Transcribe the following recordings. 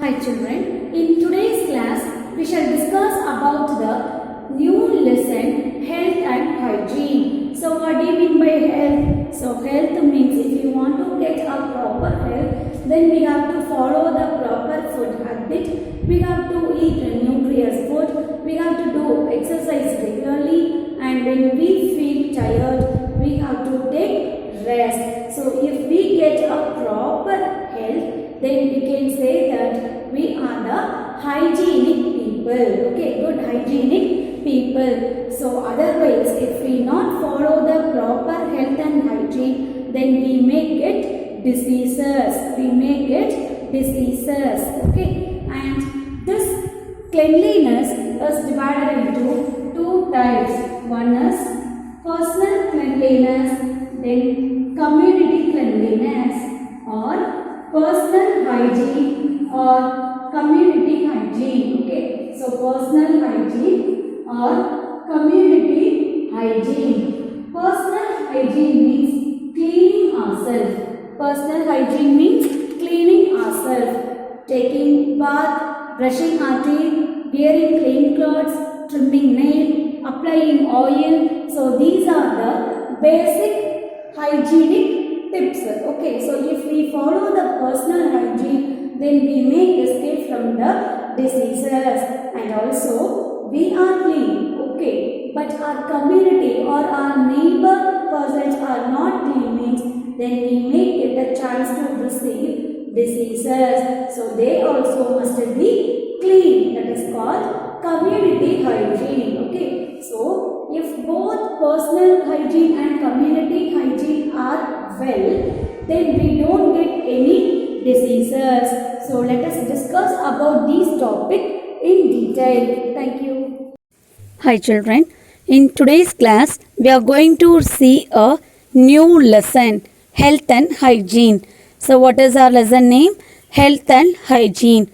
Hi children, in today's class we shall discuss about the new lesson health and hygiene. So what do you mean by health? So health means if you want to get a proper health, then we have to follow the proper food habit. We have to eat nutritious food. We have to do exercise regularly, and when we feel tired, we have to take rest. So if we get a proper health, then we can say that we are the hygienic people. Okay, good hygienic people. So otherwise, if we not follow the proper health and hygiene, then we may get diseases. We may get diseases. Okay, and this cleanliness is divided into two types. One is personal cleanliness, then community cleanliness, or personal hygiene or community hygiene. Okay, so personal hygiene or community hygiene. Personal hygiene means cleaning ourselves. Personal hygiene means cleaning ourselves, taking bath, brushing our teeth, wearing clean clothes, trimming nail, applying oil. So these are the basic hygienic tips. Okay, so if we follow the personal hygiene, then we may escape from the diseases, and also we are clean. Okay, but our community or our neighbor persons are not clean means then we may get a chance to receive diseases. So they also must be clean. That is called community hygiene. Okay, so if both personal hygiene and community hygiene are well, then we don't get any diseases. So let us discuss about this topic in detail. Thank you. Hi children, in today's class we are going to see a new lesson, health and hygiene. So what is our lesson name? Health and hygiene.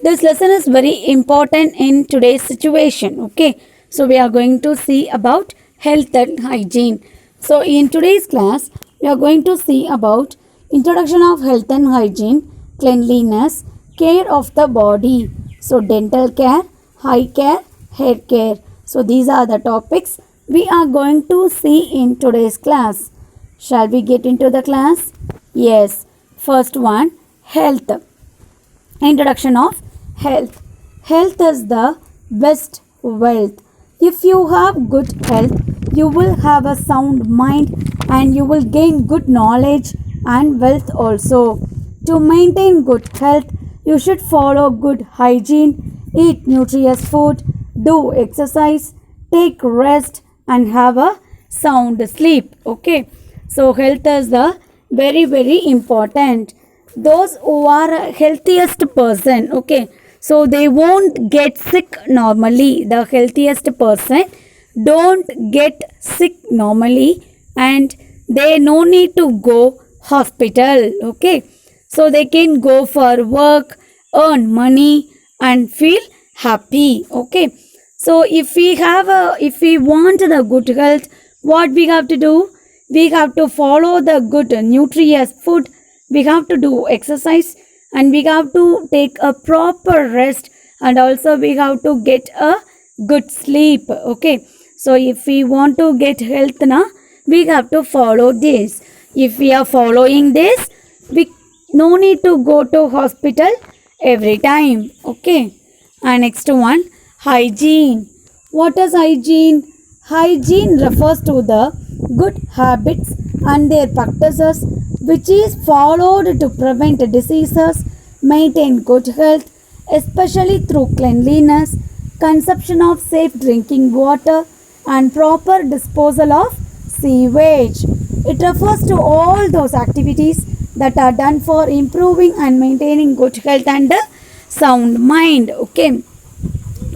This lesson is very important in today's situation. Okay, so we are going to see about health and hygiene. So in today's class we are going to see about introduction of health and hygiene, cleanliness, care of the body. So dental care, eye care, hair care. So these are the topics we are going to see in today's class. Shall we get into the class? Yes. First one, health. Introduction of health. Health is the best wealth. If you have good health, you will have a sound mind and you will gain good knowledge and wealth also. To maintain good health, you should follow good hygiene, eat nutritious food, do exercise, take rest and have a sound sleep. Okay, so health is the very important. Those who are a healthiest person, okay, so they won't get sick normally. The healthiest person don't get sick normally and they no need to go hospital. Okay, so they can go for work, earn money and feel happy. Okay, so if we want the good health, what we have to do? We have to follow the good nutritious food. We have to do exercise and we have to take a proper rest, and also we have to get a good sleep. Okay, so if we want to get health na, we have to follow this. If we are following this, we no need to go to hospital every time. Okay, and next one, hygiene. What is hygiene? Hygiene refers to the good habits and their practices which is followed to prevent diseases, maintain good health, especially through cleanliness, consumption of safe drinking water and proper disposal of sewage. It refers to all those activities that are done for improving and maintaining good health and sound mind. Okay,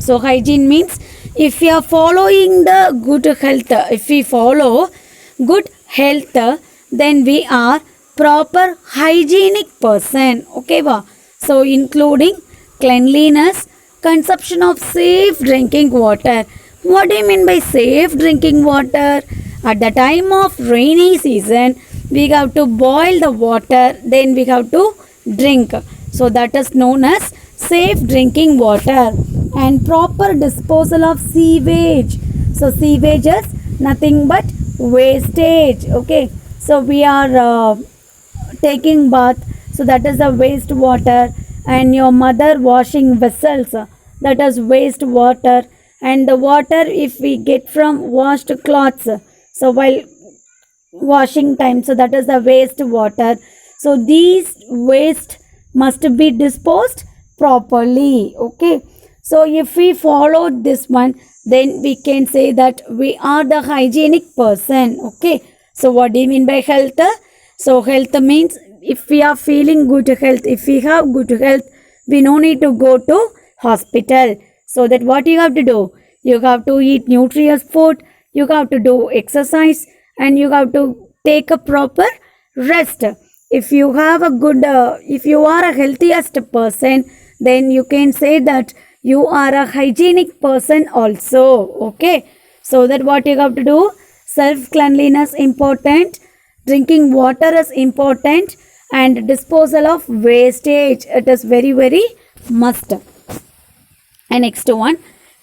so hygiene means if we are following the good health, if we follow good health, then we are proper hygienic person. Okay, so including cleanliness, consumption of safe drinking water. What do you mean by safe drinking water? At the time of rainy season, we have to boil the water, then we have to drink. So that is known as safe drinking water, and proper disposal of sewage. So sewage is nothing but wastage. Okay, so we are taking bath, so that is the wastewater, and your mother washing vessels, that is wastewater, and the water if we get from washed cloths, so while washing time, so that is the wastewater. So these waste must be disposed properly. Okay, so if we follow this one, then we can say that we are the hygienic person. Okay, so what do you mean by health? So health means if we are feeling good health, if we have good health, we no need to go to hospital. So that what you have to do, you have to eat nutritious food, you have to do exercise, and you have to take a proper rest. If you have a good if you are a healthiest person, then you can say that you are a hygienic person also. Okay, so that what you have to do, self cleanliness important, drinking water is important, and disposal of wastage, it is very very must. And next one,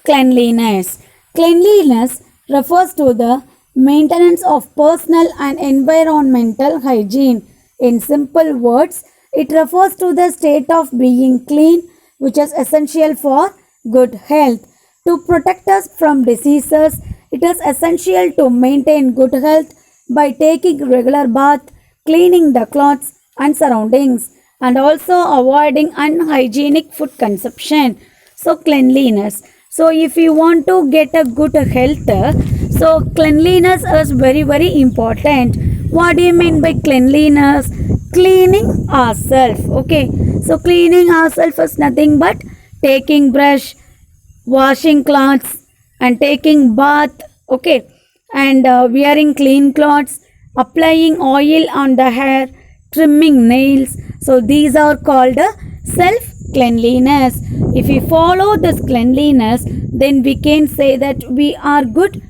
cleanliness. Cleanliness refers to the maintenance of personal and environmental hygiene. In simple words, it refers to the state of being clean, which is essential for good health. To protect us from diseases, it is essential to maintain good health by taking regular bath, cleaning the clothes and surroundings, and also avoiding unhygienic food consumption. So cleanliness. So if you want to get a good health, so cleanliness is very very important. What do you mean by cleanliness? Cleaning ourselves. Okay, so cleaning ourselves is nothing but taking brush, washing clothes, and taking bath. Okay, and wearing clean clothes, applying oil on the hair, trimming nails. So these are called self cleanliness. If we follow this cleanliness, then we can say that we are good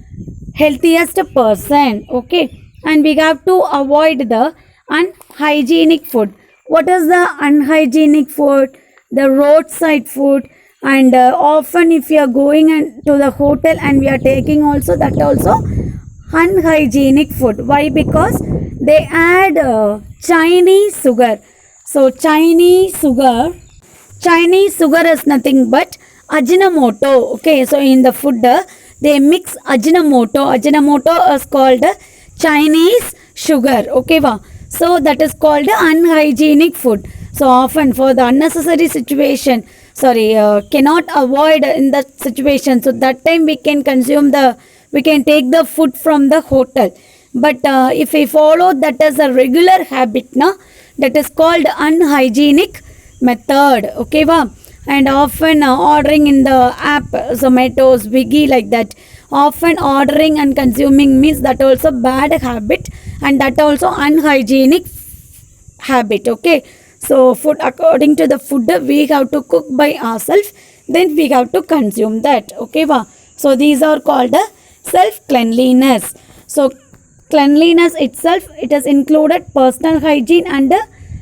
healthiest person. Okay, and we have to avoid the unhygienic food. What is the unhygienic food? The roadside food, and often if you are going to the hotel and we are taking also, that also unhygienic food. Why? Because they add Chinese sugar. So Chinese sugar is nothing but Ajinomoto. Okay, so in the food they mix Ajinomoto. Ajinomoto is called Chinese sugar. Okay, wow. So that is called unhygienic food. So often for the unnecessary situation, cannot avoid in that situation. So that time we can we can take the food from the hotel. But if we follow that as a regular habit, that is called unhygienic method. Okay, wow. And often ordering in the app, Zomato, Swiggy, like that, often ordering and consuming means that also bad habit, and that also unhygienic habit. Okay, so food, according to the food we have to cook by ourselves, then we have to consume that. Okay, wow. So these are called self cleanliness. So cleanliness itself, it has included personal hygiene and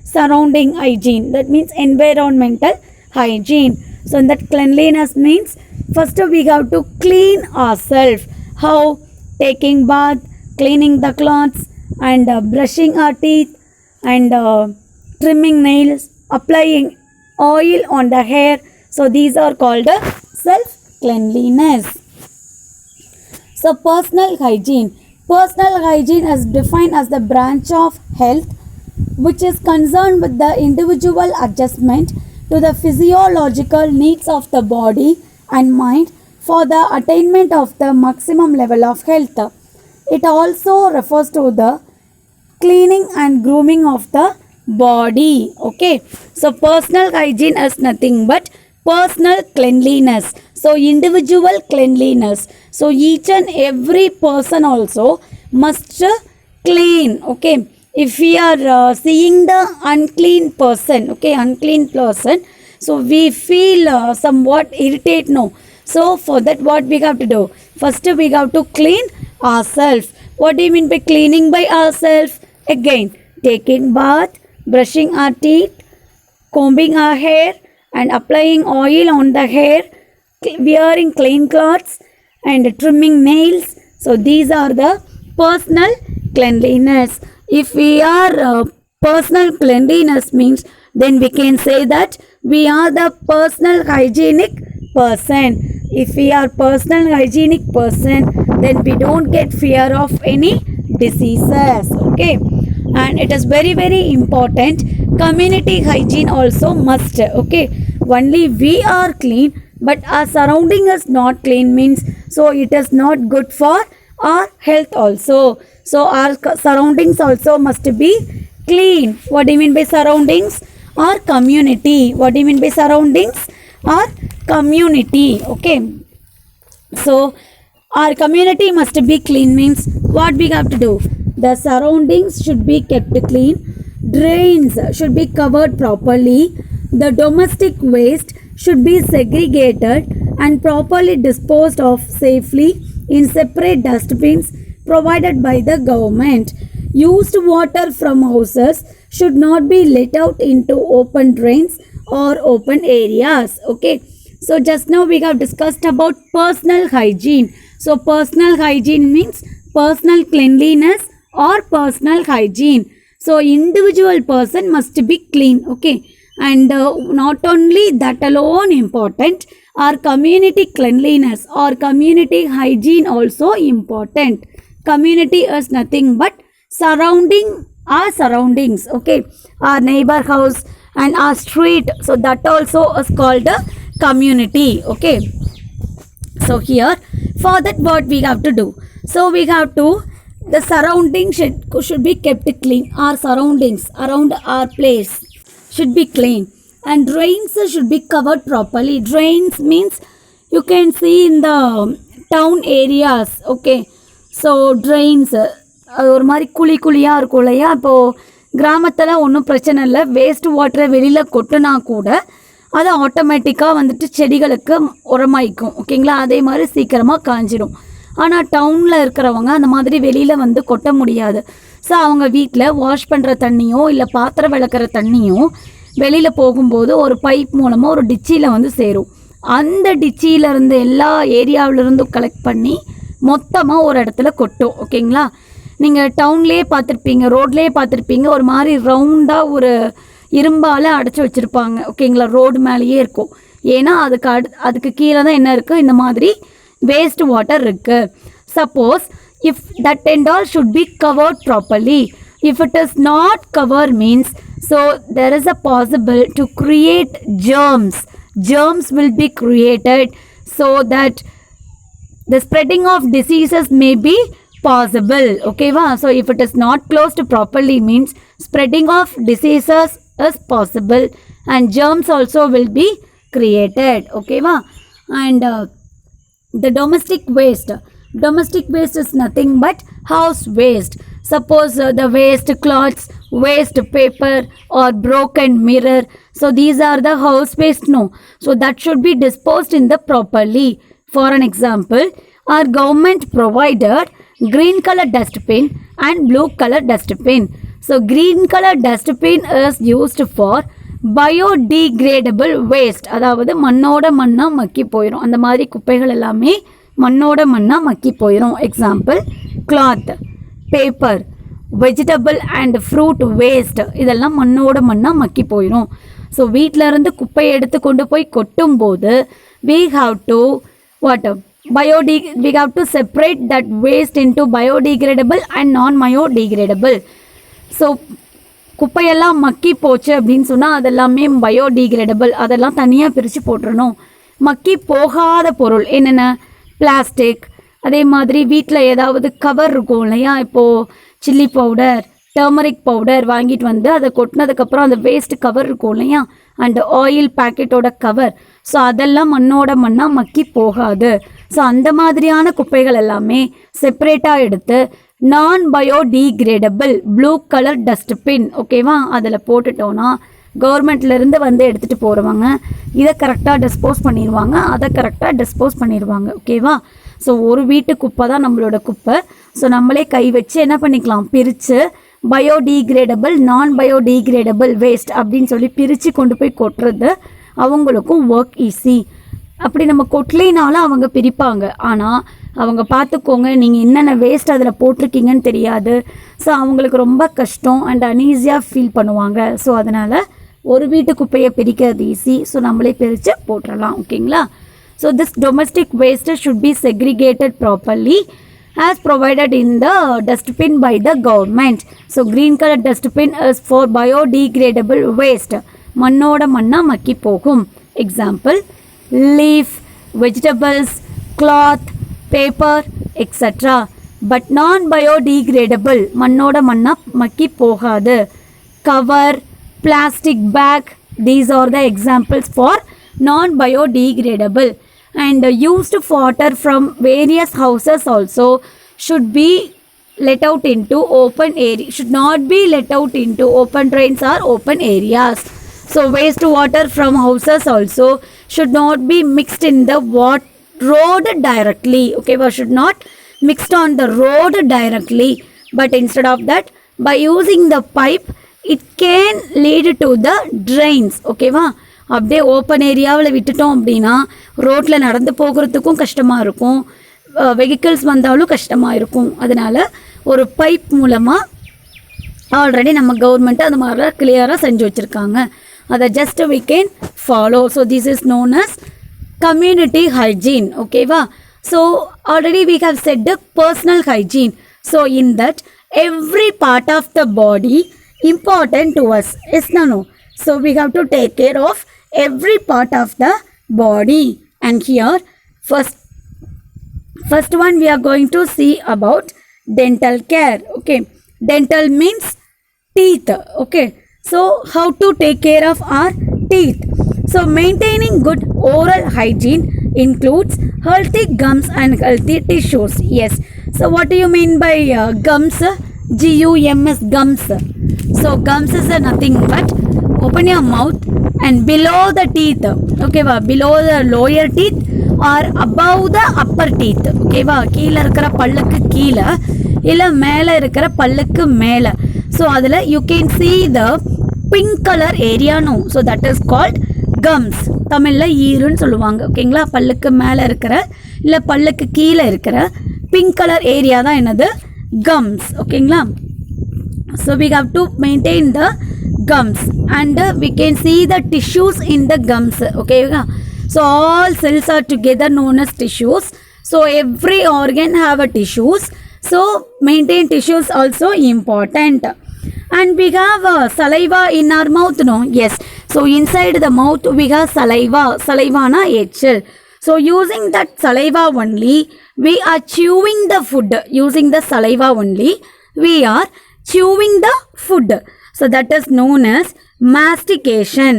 surrounding hygiene, that means environmental hygiene. So that cleanliness means first we have to clean ourselves. How? Taking bath, cleaning the clothes, and brushing our teeth, and trimming nails, applying oil on the hair. So these are called self cleanliness. So personal hygiene. Personal hygiene is defined as the branch of health which is concerned with the individual adjustment to the physiological needs of the body and mind for the attainment of the maximum level of health. It also refers to the cleaning and grooming of the body. Okay, so personal hygiene is nothing but personal cleanliness. So individual cleanliness. So each and every person also must clean. Okay, if we are seeing the unclean person, okay, unclean person, so we feel somewhat irritated. No, so for that what we have to do? First we have to clean ourselves. What do you mean by cleaning by ourselves? Again, taking bath, brushing our teeth, combing our hair, and applying oil on the hair, wearing clean clothes, and trimming nails. So these are the personal cleanliness. If we are personal cleanliness means, then we can say that we are the personal hygienic person. If we are personal hygienic person, then we don't get fear of any diseases. Okay, and it is very very important. Community hygiene also must. Okay, only we are clean, but our surrounding is not clean means, so it is not good for our health also. So our surroundings also must be clean. What do you mean by surroundings? Or community. What do you mean by surroundings? Or community. Okay, so our community must be clean means what we have to do? The surroundings should be kept clean. Drains should be covered properly. The domestic waste should be segregated and properly disposed of safely in separate dustbins provided by the government. Used water from houses should not be let out into open drains or open areas. Okay, so just now we have discussed about personal hygiene. So personal hygiene means personal cleanliness or personal hygiene. So individual person must be clean. Okay, and not only that alone important, our community cleanliness or community hygiene also important. Community is nothing but surrounding our surroundings. Okay, our neighbor house and our street, so that also is called a community. Okay, so here for that what we have to do? So we have to, the surrounding should be kept clean. Our surroundings around our place should be clean, and drains should be covered properly. Drains means you can see in the town areas. Okay, so drains அது ஒரு மாதிரி குழி குழியாக இருக்கும் இல்லையா. இப்போது கிராமத்தில் ஒன்றும் பிரச்சனை இல்லை, வேஸ்ட் வாட்டரை வெளியில் கொட்டினா கூட அது ஆட்டோமேட்டிக்காக வந்துட்டு செடிகளுக்கு உரமாயிக்கும். ஓகேங்களா, அதே மாதிரி சீக்கிரமாக காஞ்சிடும். ஆனால் டவுனில் இருக்கிறவங்க அந்த மாதிரி வெளியில் வந்து கொட்ட முடியாது. ஸோ அவங்க வீட்டில் வாஷ் பண்ணுற தண்ணியோ இல்லை பாத்திரம் விளக்குற தண்ணியோ வெளியில் போகும்போது ஒரு பைப் மூலமாக ஒரு டிச்சியில் வந்து சேரும். அந்த டிச்சியிலேருந்து எல்லா ஏரியாவிலேருந்தும் கலெக்ட் பண்ணி மொத்தமாக ஒரு இடத்துல கொட்டும். ஓகேங்களா, நீங்கள் டவுன்லேயே பார்த்துருப்பீங்க, ரோட்லேயே பார்த்துருப்பீங்க, ஒரு மாதிரி ரவுண்டாக ஒரு இரும்பால் அடைச்சி வச்சுருப்பாங்க. ஓகேங்களா, ரோடு மேலேயே இருக்கும். ஏன்னா அதுக்கு கீழே தான் என்ன இருக்குது, இந்த மாதிரி வேஸ்ட் வாட்டர் இருக்குது. Suppose if that and all should be covered properly. If it is not covered means, so there is a possible to create germs. Germs will be created so that the spreading of diseases may be possible. Okay va? So if it is not closed properly means spreading of diseases is possible and germs also will be created. Okay va? And the domestic waste is nothing but house waste. Suppose the waste cloths, waste paper or broken mirror, so these are the house waste. No, so that should be disposed in the properly. For an example, our government provided green color dustbin and blue color dustbin. So green color dustbin is used for biodegradable waste. அதாவது மண்ணோட மண்ணா மக்கி போயிடும். அந்த மாதிரி குப்பைகள் எல்லாமே மண்ணோட மண்ணா மக்கி போயிடும். Example, cloth, paper, vegetable and fruit waste, இதெல்லாம் மண்ணோட மண்ணா மக்கி போயிடும். ஸோ வீட்டில் இருந்து குப்பையை எடுத்து கொண்டு போய் கொட்டும்போது we have to we have to separate that waste into biodegradable and non-biodegradable. So குப்பையெல்லாம் மக்கி போச்சு அப்படின்னு சொன்னால் அதெல்லாமே பயோடிகிரேடபிள், அதெல்லாம் தனியாக பிரித்து போட்டுறணும். மக்கி போகாத பொருள் என்னென்ன, பிளாஸ்டிக், அதே மாதிரி வீட்டில் ஏதாவது கவர் இருக்கும் இல்லையா, இப்போது சில்லி பவுடர், டர்மரிக் பவுடர் வாங்கிட்டு வந்து அதை கொட்டினதுக்கப்புறம் அந்த வேஸ்ட் கவர் இருக்கும் இல்லையா, அண்ட் ஆயில் பேக்கெட்டோட கவர், ஸோ அதெல்லாம் மண்ணோட மண்ணாக மக்கி போகாது. ஸோ அந்த மாதிரியான குப்பைகள் எல்லாமே செப்பரேட்டாக எடுத்து நான் பயோடிகிரேடபிள் ப்ளூ கலர் டஸ்ட்பின், ஓகேவா, அதில் போட்டுட்டோன்னா கவர்மெண்ட்லேருந்து வந்து எடுத்துகிட்டு போகிறவங்க இதை கரெக்டாக டிஸ்போஸ் பண்ணிடுவாங்க, அதை கரெக்டாக டிஸ்போஸ் பண்ணிடுவாங்க. ஓகேவா, ஸோ ஒரு வீட்டு குப்பை தான் நம்மளோட குப்பை. ஸோ நம்மளே கை வச்சு என்ன பண்ணிக்கலாம், பிரித்து பயோடிகிரேடபிள் நான் பயோடிகிரேடபிள் வேஸ்ட் அப்படின்னு சொல்லி பிரித்து கொண்டு போய் கொட்டுறது. அவங்களுக்கும் ஒர்க் ஈஸி. அப்படி நம்ம கொட்டலைனாலும் அவங்க பிரிப்பாங்க. ஆனால் அவங்க பார்த்துக்கோங்க, நீங்கள் என்னென்ன வேஸ்ட் அதில் போட்டிருக்கீங்கன்னு தெரியாது. ஸோ அவங்களுக்கு ரொம்ப கஷ்டம் அண்ட் அன்ஈஸியாக ஃபீல் பண்ணுவாங்க. ஸோ அதனால் ஒரு வீட்டு குப்பையை பிரிக்கிறது ஈஸி. ஸோ நம்மளே பிரித்து போட்டுடலாம். ஓகேங்களா? So this domestic waste should be segregated properly as provided in the dustbin by the government. So green color dustbin is for biodegradable waste. மண்ணோட மண்ணா மக்கி போகும். Example, leaf, vegetables, cloth, paper, etc. But non-biodegradable, மண்ணோட மண்ணா மக்கி போகாது. Cover, plastic bag, these are the examples for non-biodegradable. And used fodder from various houses also should be let out into open area, should not be let out into open drains or open areas. So waste water from houses also should not be mixed in the road directly. Okay, but should not mixed on the road directly, but instead of that, by using the pipe it can lead to the drains. Okay va, அப்படியே open ஏரியாவில் விட்டுட்டோம் அப்படின்னா ரோட்டில் நடந்து போகிறதுக்கும் கஷ்டமாக இருக்கும், vehicles வந்தாலும் கஷ்டமாக இருக்கும். அதனால் ஒரு பைப் மூலமாக ஆல்ரெடி நம்ம கவர்மெண்ட்டு அந்த மாதிரிலாம் கிளியராக செஞ்சு வச்சுருக்காங்க. அதை just we can follow. So this is known as community hygiene. ஓகேவா? So already we have said the personal hygiene. So in that every part of the body important to us. Yes, no. So we have to take care of every part of the body. And here first one we are going to see about dental care. Okay, dental means teeth. Okay, so how to take care of our teeth? So maintaining good oral hygiene includes healthy gums and healthy tissues. Yes, so what do you mean by gums? G-U-M-S, gums. So gums is nothing but open your mouth and below the teeth. Okay va, below the lower teeth or above the upper teeth. Okay va, கீழே இருக்கிற பல்லுக்கு கீழே இல்லை மேலே இருக்கிற பல்லுக்கு மேலே. So அதில் you can see the pink color area. No, so that is called gums. தமிழில் ஈருன்னு சொல்லுவாங்க. ஓகேங்களா? பல்லுக்கு மேலே இருக்கிற இல்லை பல்லுக்கு கீழே இருக்கிற பிங்க் கலர் ஏரியா தான் என்னது? gums. ஓகேங்களா? So we have to maintain the gums and we can see the tissues in the gums. Okay, so all cells are together known as tissues. So every organ have a tissues. So maintain tissues also important. And we have saliva in our mouth. No, yes. So inside the mouth we have saliva. Saliva na HL. So using that saliva only we are chewing the food. Using the saliva only we are chewing the food. So that is known as mastication.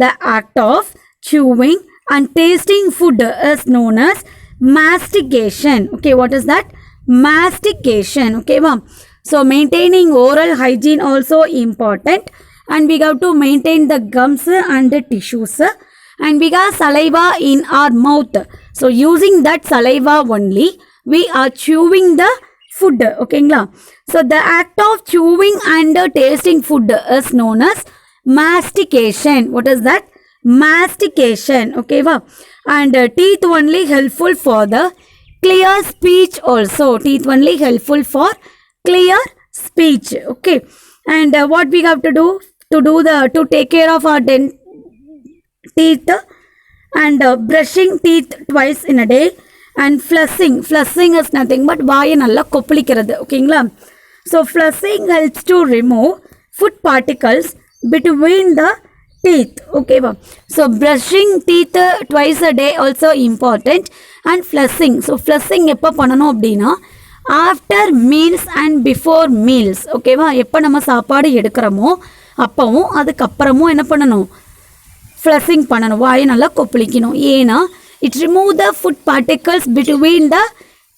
The act of chewing and tasting food is known as mastication. Okay, what is that? Mastication. Okay, ma'am. So maintaining oral hygiene also important, and we have to maintain the gums and the tissues, and we got saliva in our mouth. So using that saliva only we are chewing the food. Okay, so the act of chewing and tasting food is known as mastication. What is that? Mastication. Okay, and teeth only helpful for the clear speech also. Teeth only helpful for clear speech. Okay, and what we have to do to take care of our teeth, and brushing teeth twice in a day, and flossing is nothing but vaaya nalla koppalikirathu. okayங்களா? So flossing helps to remove food particles between the teeth. Okay va? So brushing teeth twice a day also important, and flossing. So flossing எப்போ பண்ணணும் அப்படின்னா after meals and before meals. Okay va? எப்போ நம்ம சாப்பாடு எடுக்கிறோமோ அப்பவும் அதுக்கப்புறமும் என்ன பண்ணணும்? ஃப்ளஷிங் பண்ணணும். வாயை நல்லா கொப்பளிக்கணும். ஏன்னா it remove the food particles between the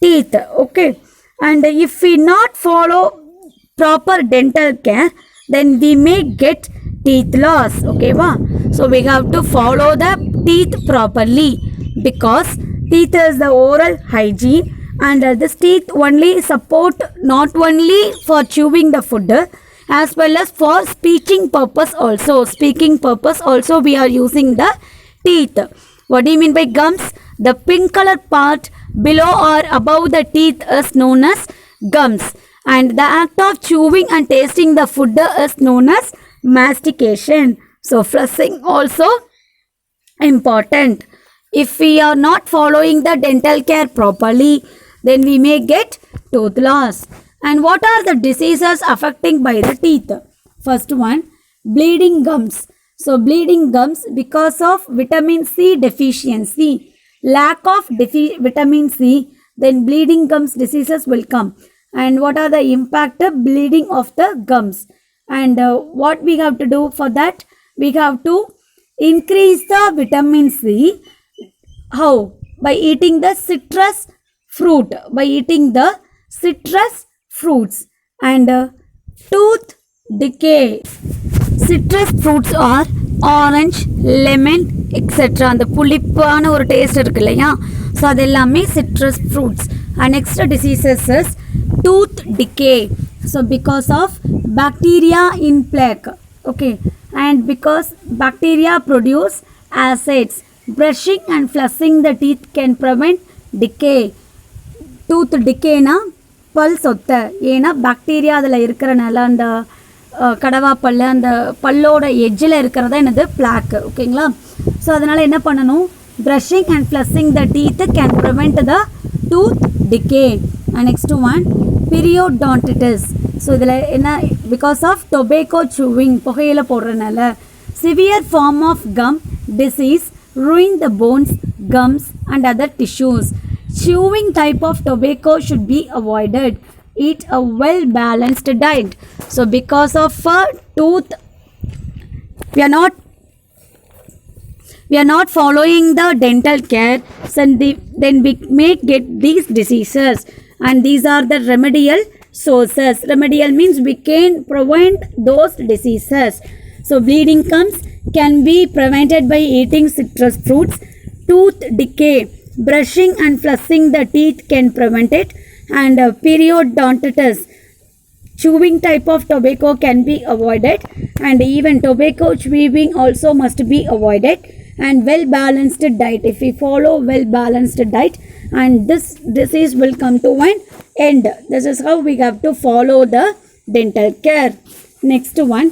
teeth. Okay, and if we not follow proper dental care then we may get teeth loss. Okay va? So we have to follow the teeth properly, because teeth is the oral hygiene, and this teeth only support not only for chewing the food as well as for speaking purpose also. We are using the teeth. What do you mean by gums? The pink color part below or above the teeth is known as gums. And the act of chewing and tasting the food is known as mastication. So flossing also important. If we are not following the dental care properly, then we may get tooth loss. And what are the diseases affecting by the teeth? First one, bleeding gums. So bleeding gums because of vitamin C deficiency, lack of vitamin C, then bleeding gums diseases will come. And what are the impact of bleeding of the gums? And what we have to do for that? We have to increase the vitamin C. How? By eating the citrus fruit. By eating the citrus fruits. And tooth decay. Citrus fruits are orange, lemon, etc. அந்த புளிப்பான ஒரு taste இருக்கு இல்லையா, so அது எல்லாமே citrus fruits. And next diseases is tooth decay. So because of bacteria in plaque. Okay. And because bacteria produce acids, brushing and flossing the teeth can prevent decay. Tooth decay na பல் சொத்த, ஏன்னா bacteria அதில் இருக்கிறனால அந்த கடவா பல் அந்த பல்லோட எட்ஜில் இருக்கிறதா என்னது பிளாக்கு. ஓகேங்களா? ஸோ அதனால் என்ன பண்ணணும்? Brushing and flossing the teeth can prevent the tooth decay. And next one periodontitis. So இதில் என்ன? பிகாஸ் ஆஃப் டொபேக்கோ சூவிங், புகையில போடுறதுனால. Severe form of gum disease ruin the bones, gums and other tissues. Chewing type of tobacco should be avoided. Eat a well balanced diet. So because of tooth we are not following the dental care, so then we may get these diseases. And these are the remedial sources. Remedial means we can prevent those diseases. So bleeding gums can be prevented by eating citrus fruits. Tooth decay, brushing and flossing the teeth can prevent it. And periodontitis, chewing type of tobacco can be avoided. And even tobacco chewing also must be avoided. And well balanced diet, if we follow well balanced diet, and this disease will come to an end. This is how we have to follow the dental care. Next one,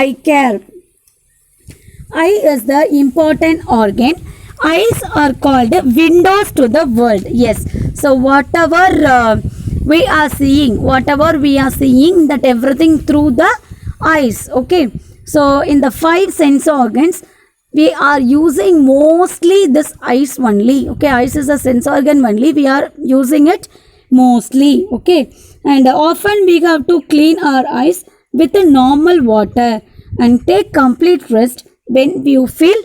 eye care. Eye is the important organ. Eyes are called windows to the world. Yes. So whatever we are seeing, that everything through the eyes. Okay. So in the 5 sense organs, we are using mostly this eyes only. Okay. Eyes is a sense organ only. We are using it mostly. Okay. And often we have to clean our eyes with a normal water and take complete rest when you feel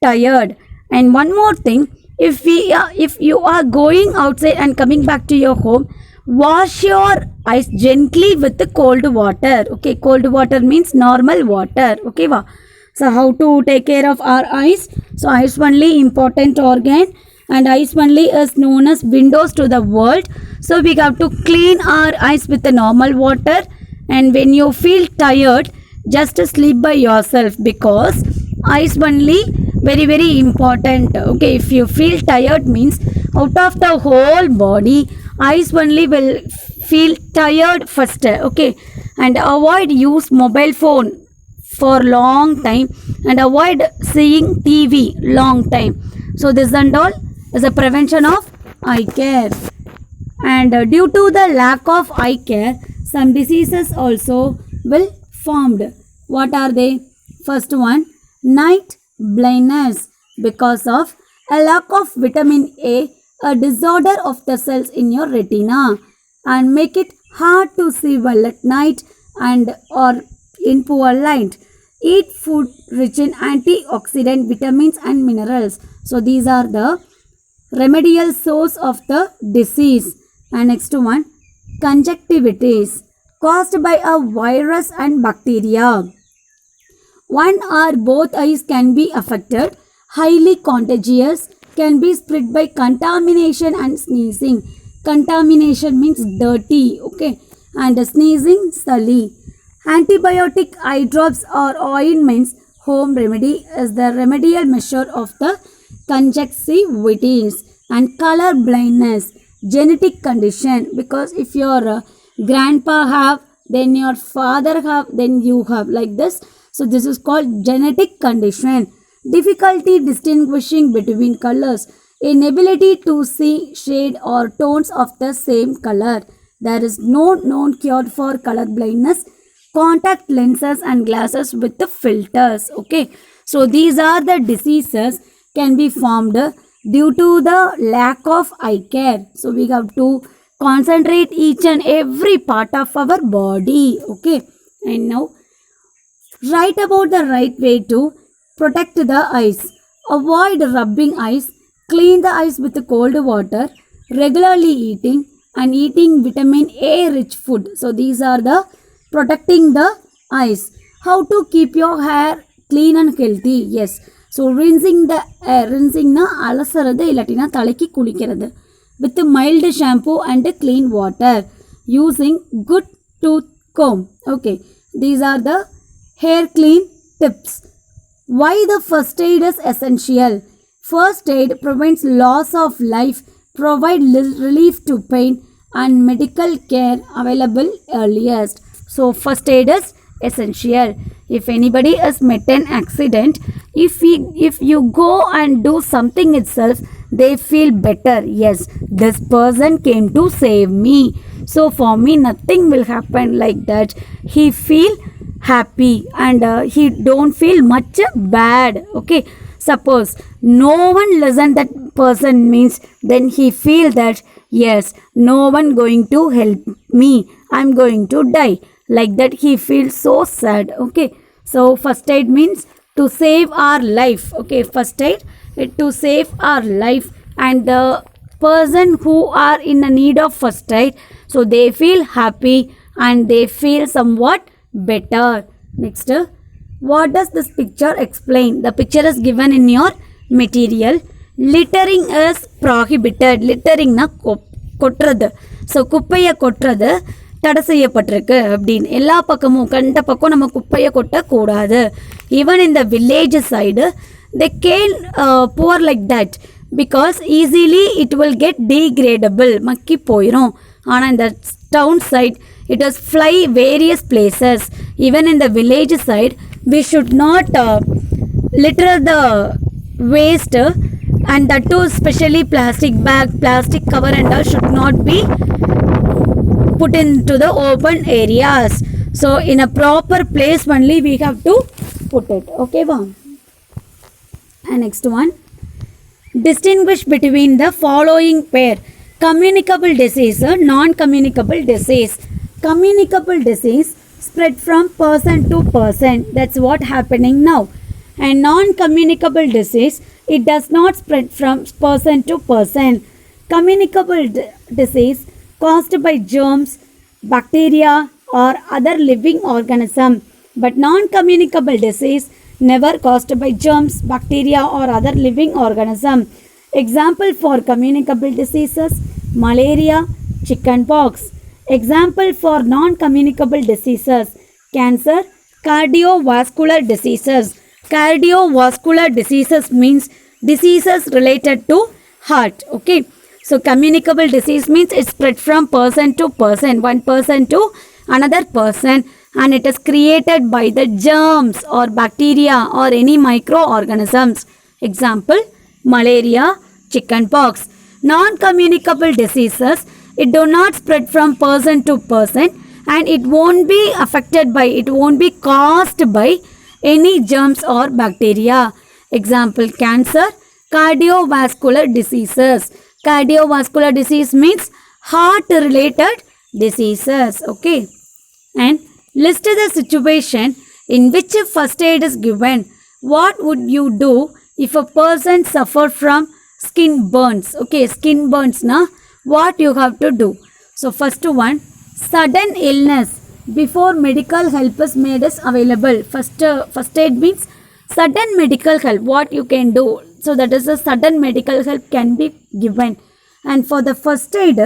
tired. And one more thing, if you are going outside and coming back to your home, wash your eyes gently with the cold water. Okay, cold water means normal water. Okay, wow. So how to take care of our eyes? So eyes only important organ, and eyes only is known as windows to the world. So we have to clean our eyes with the normal water. And when you feel tired, just sleep by yourself, because eyes only very important. Okay, if you feel tired means out of the whole body, eyes only will feel tired first. Okay, and avoid use mobile phone for long time, and avoid seeing TV long time. So this and all is a prevention of eye care. And due to the lack of eye care, some diseases also will formed. What are they? First one, night blindness, because of a lack of vitamin a disorder of the cells in your retina, and make it hard to see well at night and or in poor light. Eat food rich in antioxidant, vitamins and minerals. So these are the remedial source of the disease. And next one, conjunctivitis, caused by a virus and bacteria. One or both eyes can be affected. Highly contagious, can be spread by contamination and sneezing. Contamination means dirty. Okay. And sneezing, sully. Antibiotic eye drops or ointments home remedy is the remedial measure of the conjunctivitis and color blindness, genetic condition, because if your grandpa have, then your father have, then you have, like this. So this is called genetic condition. Difficulty distinguishing between colors, inability to see shade or tones of the same color. There is no known cure for color blindness. Contact lenses and glasses with the filters. Okay, so these are the diseases can be formed due to the lack of eye care. So we have to concentrate each and every part of our body. Okay, and now write about the right way to protect the eyes. Avoid rubbing eyes. Clean the eyes with cold water. Regularly eating and eating vitamin A rich food. So these are the protecting the eyes. How to keep your hair clean and healthy? Yes. So rinsing the hair. Rinsing na alasaradu illatina thalakki kulikkirathu with mild shampoo and clean water. Using good tooth comb. Okay. These are the hair clean tips. Why the first aid is essential? First aid prevents loss of life, provide relief to pain and medical care available earliest. So first aid is essential. If anybody has met an accident, if you go and do something itself, they feel better. Yes, this person came to save me. So for me nothing will happen, like that. He feel happy and he don't feel much bad. Okay, suppose no one listen that person means, then he feel that yes, no one going to help me, I'm going to die, like that he feels so sad. Okay, so first aid means to save our life. Okay, first aid it to save our life, and the person who are in the need of first aid, so they feel happy and they feel somewhat better. Next, what does this picture explain? The picture is given in your material. Littering is prohibited. Littering na கொட்டுறது. So குப்பையை கொட்டுறது தடை செய்யப்பட்டிருக்கு அப்படின்னு. எல்லா பக்கமும் கண்ட பக்கம் நம்ம குப்பையை கொட்டக்கூடாது. Even in the village side they can pour like that because easily it will get degradable, மக்கி போயிடும். ஆனால் இந்த town side it does fly various places. Even in the village side we should not litter the waste, and that too especially plastic bag, plastic cover and all should not be put into the open areas. So in a proper place only we have to put it. Okay, wow. And next one, distinguish between the following pair: communicable disease, non-communicable disease. Communicable disease spread from person to person. That's what happening now. And non-communicable disease, it does not spread from person to person. Communicable disease caused by germs, bacteria or other living organism, but non-communicable disease never caused by germs, bacteria or other living organism. Example for communicable diseases: malaria, chickenpox. Example for non-communicable diseases: cancer, cardiovascular diseases. Cardiovascular diseases means diseases related to heart. Okay, so communicable disease means it spread from person to person, one person to another person, and it is created by the germs or bacteria or any microorganisms. Example: malaria, chickenpox. Non-communicable diseases, it do not spread from person to person, and it won't be affected by, it won't be caused by any germs or bacteria. Example: cancer, cardiovascular diseases. Cardiovascular disease means heart related diseases. Okay, and list the situation in which first aid is given. What would you do if a person suffer from skin burns? Okay, skin burns na, what you have to do? So first one, sudden illness before medical help is made is available. First aid means sudden medical help, what you can do. So that is a sudden medical help can be given. And for the first aid,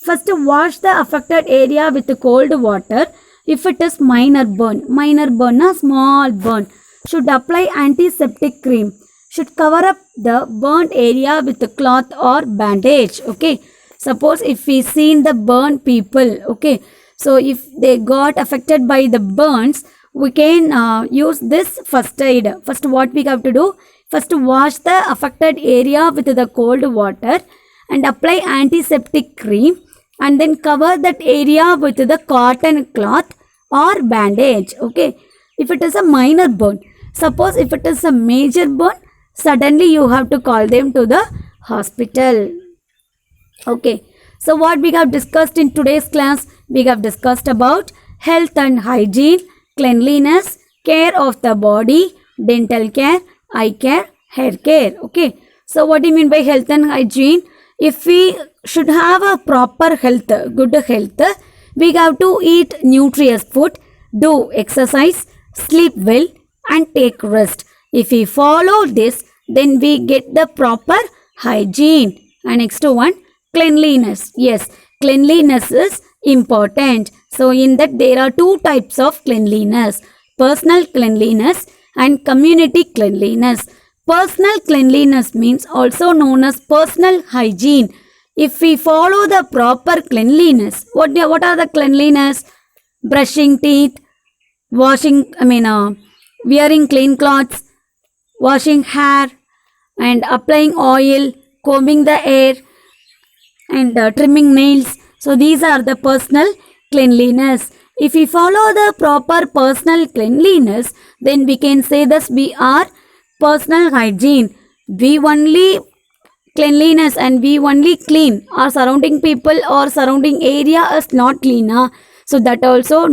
first wash the affected area with cold water if it is minor burn. Minor burn, a small burn. should apply antiseptic cream, should cover up the burnt area with a cloth or bandage. Okay, suppose if we seen the burnt people, okay, so if they got affected by the burns, we can use this first aid. First, what we have to do? First, wash the affected area with the cold water and apply antiseptic cream, and then cover that area with the cotton cloth or bandage. Okay, if it is a minor burn. Suppose if it is a major burn, suddenly you have to call them to the hospital. Okay, so what we have discussed in today's class, we have discussed about health and hygiene, cleanliness, care of the body, dental care, eye care, hair care. Okay, so what do you mean by health and hygiene? If we should have a proper health, good health, we have to eat nutritious food, do exercise, sleep well, and take rest. If we follow this, then we get the proper hygiene. And next one, cleanliness. Yes, cleanliness is important. So in that there are two types of cleanliness: personal cleanliness and community cleanliness. Personal cleanliness means also known as personal hygiene. If we follow the proper cleanliness, what are the cleanliness? Brushing teeth, wearing clean clothes, washing hair, and applying oil, combing the hair, and trimming nails. So these are the personal cleanliness. If we follow the proper personal cleanliness, then we can say that we are personal hygiene. We only cleanliness and we only clean. Our surrounding people or surrounding area is not clean. So that also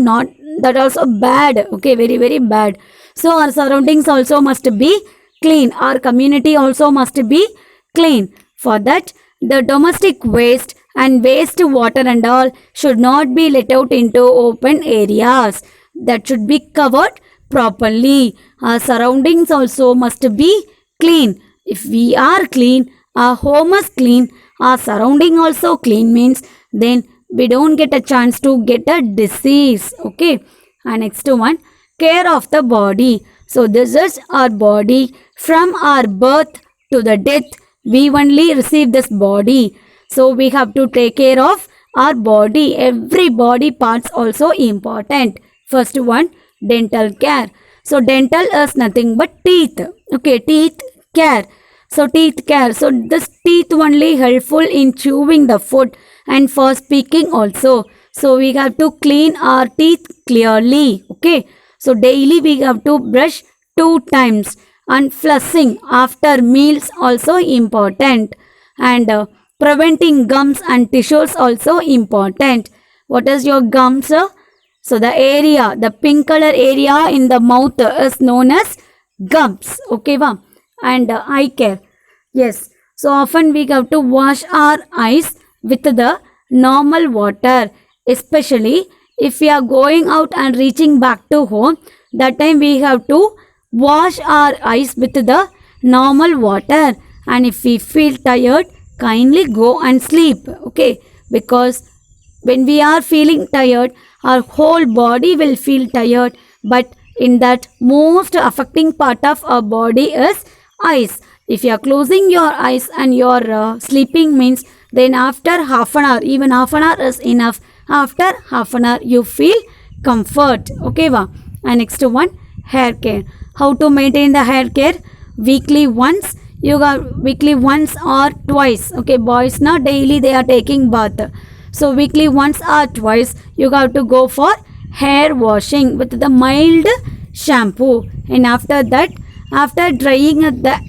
bad. Okay, very, very bad. So our surroundings also must be clean. Our community also must be clean. For that, the domestic waste and waste water and all should not be let out into open areas. That should be covered properly. Our surroundings also must be clean. If we are clean, our home is clean, our surrounding also clean, means then we don't get a chance to get a disease. Okay, and next one, care of the body. So this is our body. From our birth to the death, we only receive this body. So we have to take care of our body. Every body parts also important. First one, dental care. So dental is nothing but teeth. Okay, teeth care. So teeth care. So this teeth only helpful in chewing the food and for speaking also. So we have to clean our teeth clearly. Okay. So daily we have to brush 2 times, and flossing after meals also important, and preventing gums and tissues also important. What is your gums? So the area, the pink color area in the mouth is known as gums. Okay, va? And eye care. Yes. So often we have to wash our eyes with the normal water, especially if we are going out and reaching back to home. That time we have to wash our eyes with the normal water. And if we feel tired, kindly go and sleep. Okay, because when we are feeling tired, our whole body will feel tired, but in that most affecting part of our body is eyes. If you are closing your eyes and you are sleeping, means then after half an hour, even half an hour is enough. After half an hour you feel comfort. Okay, va? And next one, hair care. How to maintain the hair care? Weekly once. You got weekly once or twice. Okay, boys now daily they are taking bath. So weekly once or twice you have to go for hair washing with the mild shampoo. And after that, after drying the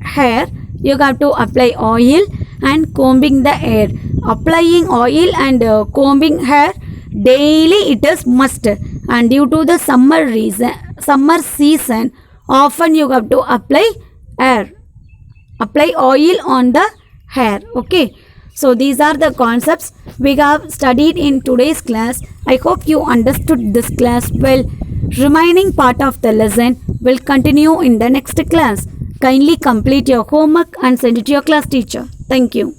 hair, you have to apply oil and combing the hair. Applying oil and combing hair daily, it is must. And due to the summer season, often you have to apply oil on the hair. Okay, so these are the concepts we have studied in today's class. I hope you understood this class well. Remaining part of the lesson will continue in the next class. Kindly complete your homework and send it to your class teacher. Thank you.